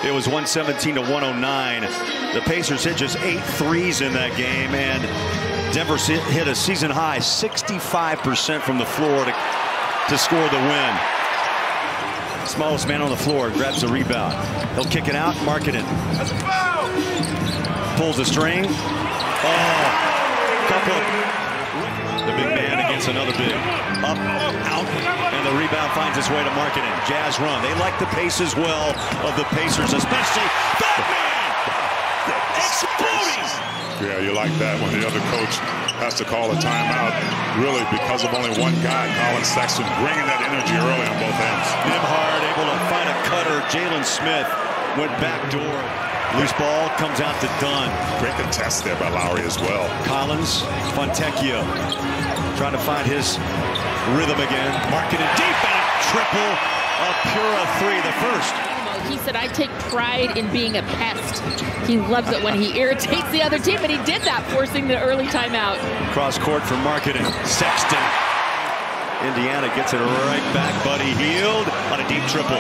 It was 117 to 109. The Pacers hit just 8 threes in that game, and Denver hit a season high 65% from the floor to score the win. Smallest man on the floor grabs the rebound. He'll kick it out, mark it in. Pulls the string. Oh, couple. The big man against another big. Up, out, and the rebound finds its way to Marketing. Jazz run. They like the pace as well of the Pacers, especially that man exploding. Yeah, you like that when the other coach has to call a timeout, really because of only one guy, Colin Sexton, bringing that energy early on both ends. Nembhard able to find a cutter. Jalen Smith went backdoor. Loose ball comes out to Dunn. Great contest there by Lowry as well. Collins, Fontecchio trying to find his rhythm again. Marking it deep and a triple. A pure three, the first. He said, I take pride in being a pest. He loves it when he irritates the other team, and he did that, forcing the early timeout. Cross court for Marketing. Sexton. Indiana gets it right back. Buddy Hield on a deep triple.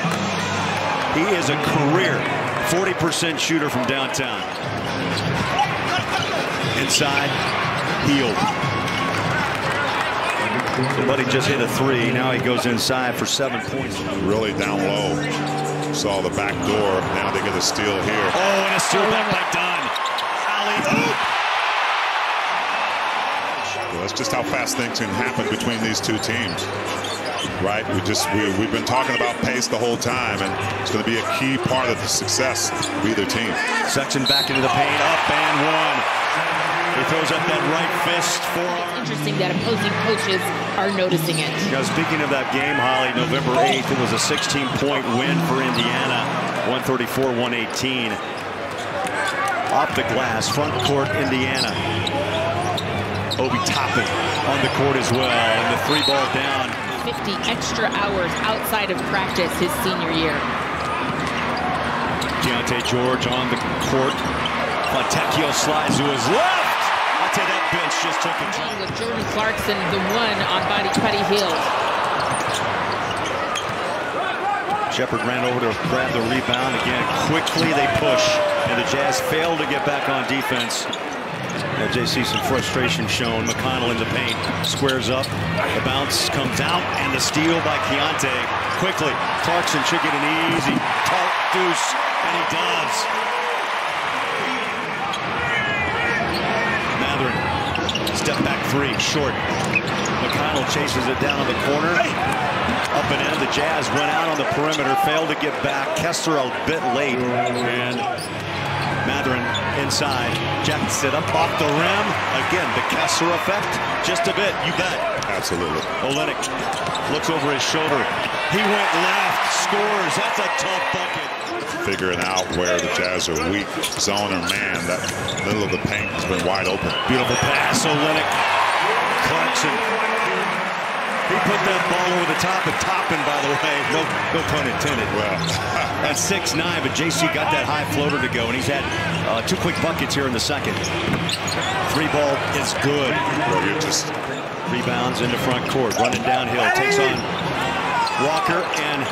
He is a career 40% shooter from downtown. Inside, Hield. Buddy just hit a three. Now he goes inside for 7 points. Really down low. Saw the back door. Now they get a steal here. Oh, and a steal back by Dunn. Alley-oop. Well, that's just how fast things can happen between these two teams. Right? We've been talking about pace the whole time, and it's going to be a key part of the success of either team. Sexton back into the paint, up and one. He throws up that right fist forearm. It's interesting that opposing coaches are noticing it. Now, speaking of that game, Holly, November 8th, it was a 16-point win for Indiana, 134-118. Off the glass, front court, Indiana. Obi Toppin on the court as well, and the 3-ball down. 50 extra hours outside of practice his senior year. Deontay George on the court. Fontecchio slides to his left. I'll tell you, that bench just took a turn. With Jordan Clarkson, the one on Buddy Hield. Shepard ran over to grab the rebound. Again, quickly they push, and the Jazz failed to get back on defense. JC, some frustration shown. McConnell in the paint, squares up. The bounce comes out, and the steal by Keontae. Quickly, Clarkson should get an easy deuce, and he does. Matherin, step back three, short. McConnell chases it down on the corner. Up and in, the Jazz run out on the perimeter, failed to get back. Kessler a bit late, and Matherin inside. Jacks it up off the rim. Again, the Kessler effect. Just a bit, you bet. Absolutely. Olynyk looks over his shoulder. He went left, scores. That's a tough bucket. Figuring out where the Jazz are weak, zone or man. That middle of the paint has been wide open. Beautiful pass, Olynyk. Clarkson. He put that ball over the top of Toppin, by the way. No pun intended. Well, at 6'9", but JC got that high floater to go, and he's had 2 quick buckets here in the second. 3-ball is good. well, you're just Rebounds into front court, running downhill, takes on Walker and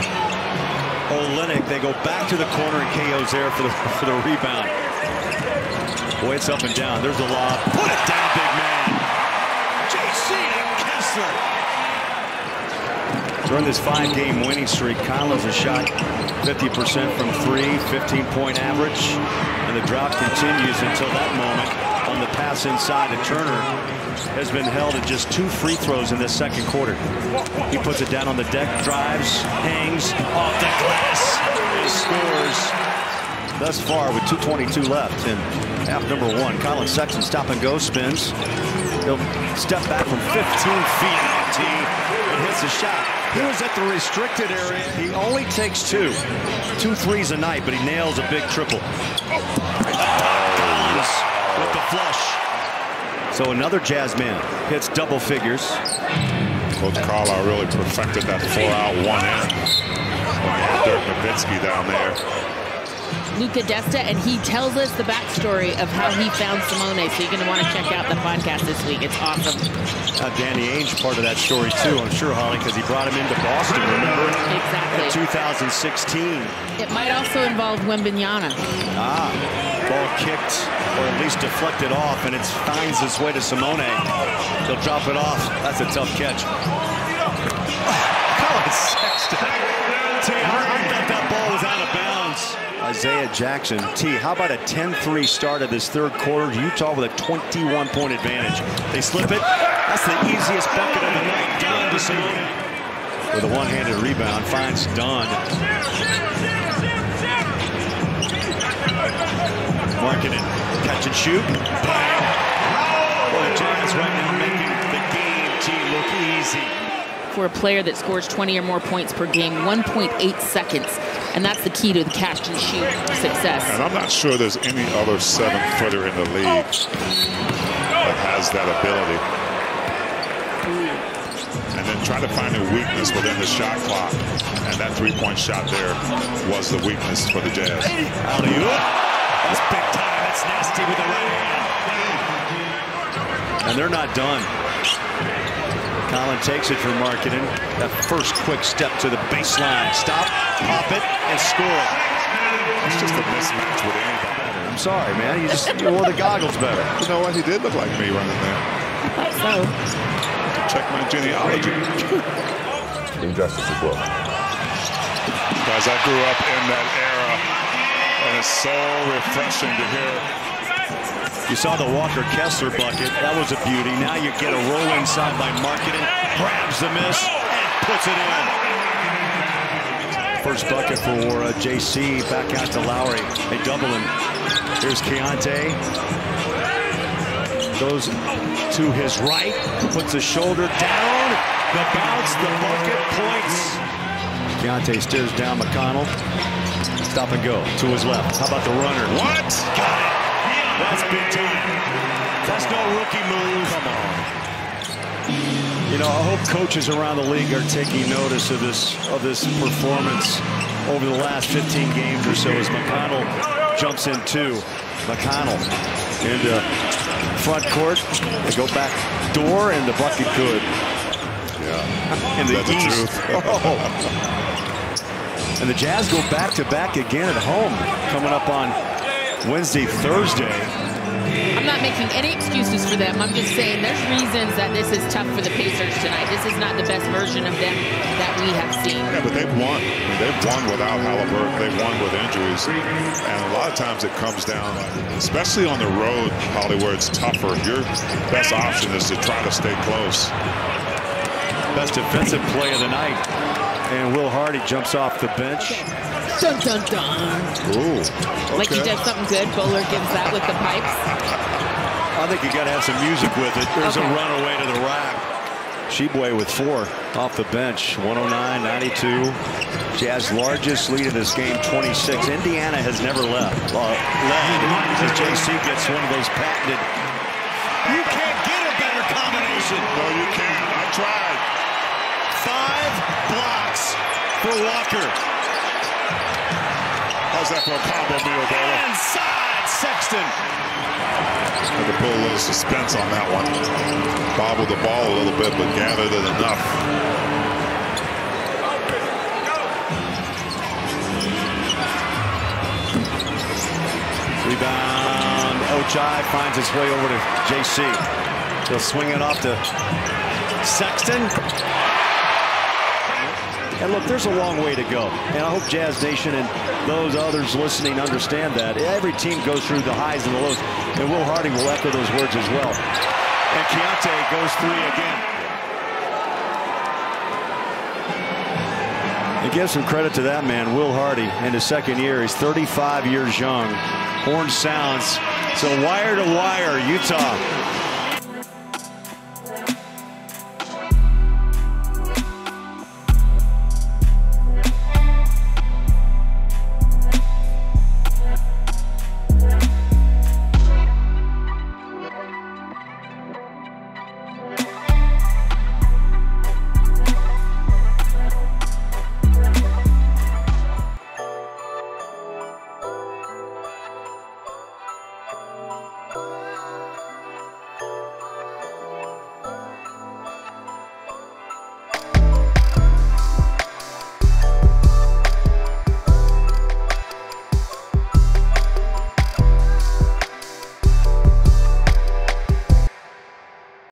Olynyk. They go back to the corner, and KO's there for the rebound. Boy, it's up and down. There's the lob. Put it down, big man. JC and Kessler. During this 5-game winning streak, Collins has shot 50% from 3, 15-point average, and the drought continues until that moment on the pass inside to Turner has been held at just 2 free throws in this second quarter. He puts it down on the deck, drives, hangs off the glass, and scores. Thus far, with 2:22 left in half number 1, Colin Sexton stop and go, spins. He'll step back from 15 feet out and hits a shot. He was at the restricted area. He only takes 2 threes a night, but he nails a big triple. Collins with the flush. So another Jazz man hits double figures. Coach Carlisle really perfected that 4-out, 1-in. Dirk Nowitzki down there. Luca Desta, and he tells us the backstory of how he found Simone. So you're going to want to check out the podcast this week. It's awesome. Danny Ainge part of that story too, I'm sure, Holly, because he brought him into Boston, remember? Exactly. In 2016. It might also involve Wembanyama. Ball kicked, or at least deflected off, and it finds its way to Simone. He'll drop it off. That's a tough catch. Colin Sexton. I thought that ball was out of bounds. Isaiah Jackson. How about a 10-3 start of this third quarter? Utah with a 21-point advantage. They slip it. That's the easiest bucket of the night. Dunn to Simone. With a one-handed rebound, finds Dunn. Markkanen, catch and shoot. Bang. Well, the Jazz right now making the game team look easy. For a player that scores 20 or more points per game, 1.8 seconds. And that's the key to the catch and shoot success. And I'm not sure there's any other 7-footer in the league that has that ability. And then try to find a weakness within the shot clock. And that three-point shot there was the weakness for the Jazz. Alley-oop. That's big time. That's nasty with the right hand. And they're not done. Colin takes it from Markkanen. That first quick step to the baseline. Stop, pop it, and score. It's just a mismatch with anybody. I'm sorry, man. You wore the goggles better. You know what? He did look like me running there. I thought so. Check my genealogy. Injustice as well. Guys, I grew up in that era, and it's so refreshing to hear. You saw the Walker Kessler bucket. That was a beauty. Now you get a roll inside by Markkanen, grabs the miss, and puts it in. First bucket for JC. Back out to Lowry. They double him. Here's Keontae. Goes to his right. Puts the shoulder down. The bounce, the bucket, points. Keontae stares down McConnell. Stop and go to his left. How about the runner? What? Got it. That's big time. That's no rookie move. Come on. You know, I hope coaches around the league are taking notice of this performance over the last 15 games or so as McConnell jumps in two. McConnell into front court. They go back door and the bucket good. Yeah. In the That's East. the truth. Oh. And the Jazz go back-to-back again at home, coming up on Wednesday, Thursday. I'm not making any excuses for them. I'm just saying there's reasons that this is tough for the Pacers tonight. This is not the best version of them that we have seen. Yeah, but they've won. I mean, they've won without Halliburton. They've won with injuries. And a lot of times it comes down, especially on the road, Holly, where it's tougher. Your best option is to try to stay close. Best defensive play of the night. And Will Hardy jumps off the bench. Dun, dun, dun. Ooh, okay. Like he does something good. Bowler gives that with the pipes. I think you got to have some music with it. There's a runaway to the rack. Sheboy with 4 off the bench. 109-92. Jazz largest lead in this game, 26. Indiana has never led as JC gets one of those patented. You can't get a better combination. No, you can't. I tried. 5 blocks for Walker. How's that for a combo meal, Bowler? Inside Sexton. Had to put a little suspense on that one. Bobbled the ball a little bit, but gathered it enough. Rebound. Ochai finds its way over to JC. He'll swing it off to Sexton. And look, there's a long way to go. And I hope Jazz Nation and those others listening understand that. Every team goes through the highs and the lows. And Will Hardy will echo those words as well. And Keontae goes 3 again. And give some credit to that man, Will Hardy, in his second year. He's 35 years young. Horn sounds. So wire to wire, Utah